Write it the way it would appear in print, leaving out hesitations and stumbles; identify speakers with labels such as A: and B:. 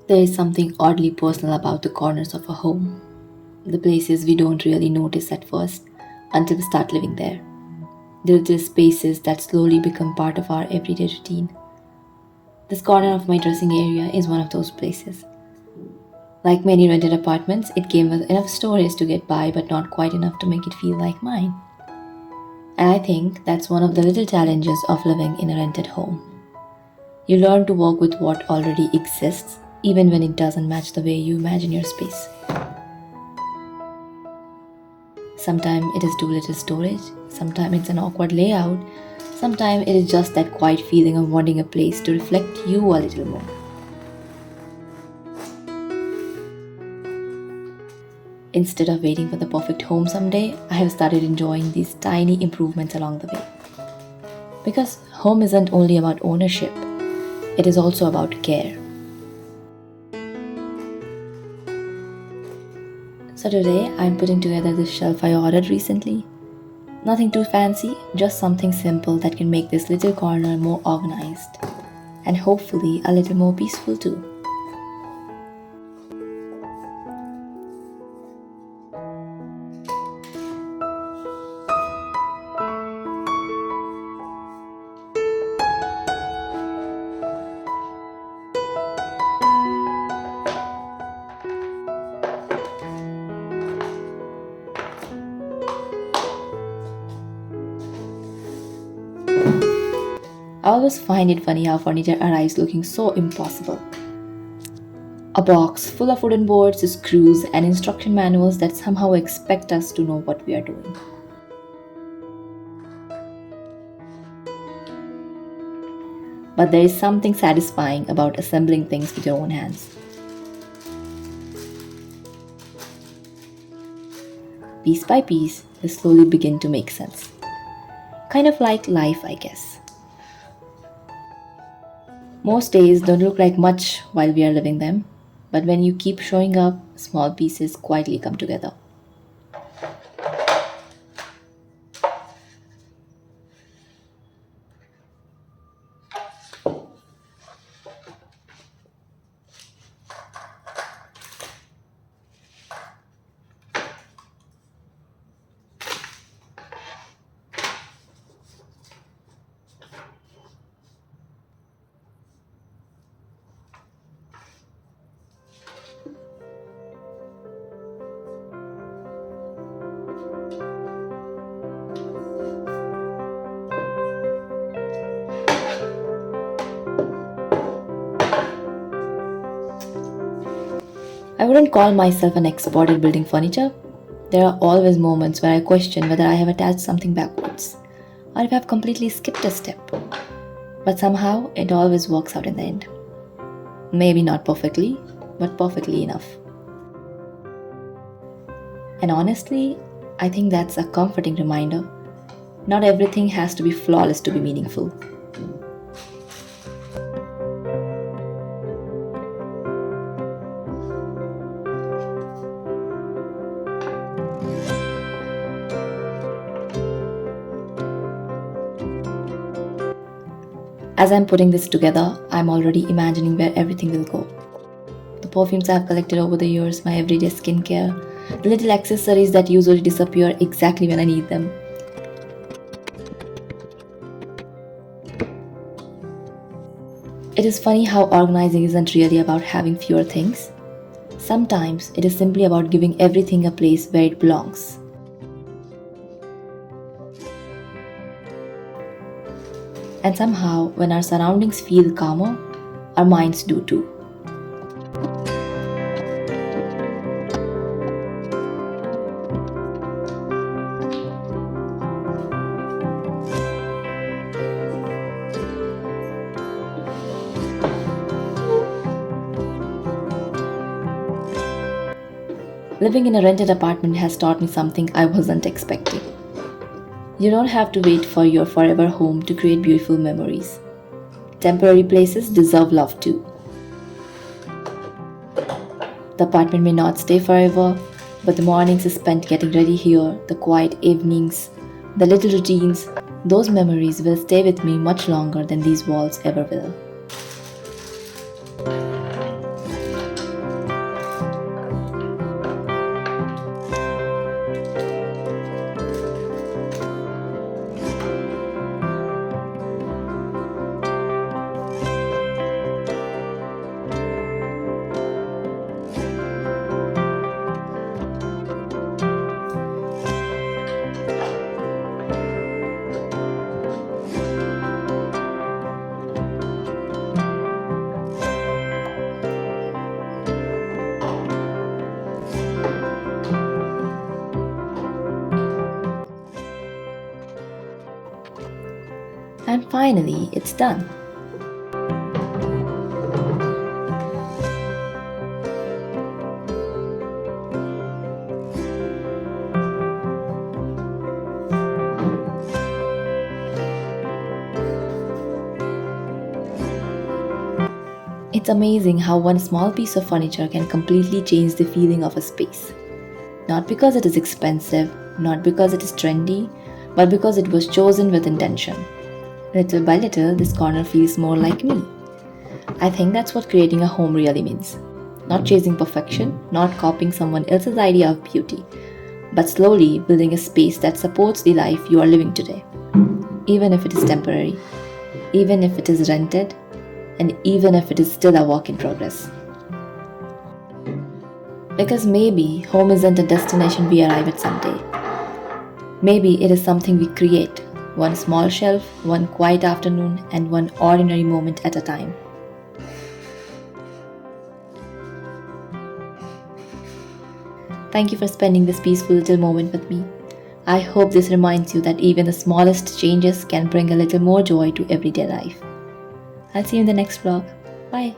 A: There is something oddly personal about the corners of a home, the places we don't really notice at first until we start living there. The little spaces that slowly become part of our everyday routine. This corner of my dressing area is one of those places. Like many rented apartments, it came with enough storage to get by, but not quite enough to make it feel like mine. And I think that's one of the little challenges of living in a rented home. You learn to work with what already exists, even when it doesn't match the way you imagine your space. Sometimes it is too little storage, sometimes it's an awkward layout, sometimes it is just that quiet feeling of wanting a place to reflect you a little more. Instead of waiting for the perfect home someday, I have started enjoying these tiny improvements along the way. Because home isn't only about ownership, it is also about care. So today I'm putting together this shelf I ordered recently. Nothing too fancy, just something simple that can make this little corner more organized and hopefully a little more peaceful too. I always find it funny how furniture arrives looking so impossible. A box full of wooden boards, screws, and instruction manuals that somehow expect us to know what we are doing. But there is something satisfying about assembling things with your own hands. Piece by piece, they slowly begin to make sense. Kind of like life, I guess. Most days don't look like much while we are living them, but when you keep showing up, small pieces quietly come together. I wouldn't call myself an expert at building furniture. There are always moments where I question whether I have attached something backwards, or if I've completely skipped a step. But somehow, it always works out in the end. Maybe not perfectly, but perfectly enough. And honestly, I think that's a comforting reminder. Not everything has to be flawless to be meaningful. As I'm putting this together, I'm already imagining where everything will go. The perfumes I've collected over the years, my everyday skincare, the little accessories that usually disappear exactly when I need them. It is funny how organizing isn't really about having fewer things. Sometimes it is simply about giving everything a place where it belongs. And somehow, when our surroundings feel calmer, our minds do too. Living in a rented apartment has taught me something I wasn't expecting. You don't have to wait for your forever home to create beautiful memories. Temporary places deserve love too. The apartment may not stay forever, but the mornings spent getting ready here, the quiet evenings, the little routines, those memories will stay with me much longer than these walls ever will. finally, it's done. It's amazing how one small piece of furniture can completely change the feeling of a space. Not because it is expensive, not because it is trendy, but because it was chosen with intention. Little by little, this corner feels more like me. I think that's what creating a home really means. Not chasing perfection, not copying someone else's idea of beauty, but slowly building a space that supports the life you are living today. Even if it is temporary, even if it is rented, and even if it is still a work in progress. Because maybe home isn't a destination we arrive at someday. Maybe it is something we create, one small shelf, one quiet afternoon, and one ordinary moment at a time. Thank you for spending this peaceful little moment with me. I hope this reminds you that even the smallest changes can bring a little more joy to everyday life. I'll see you in the next vlog. Bye.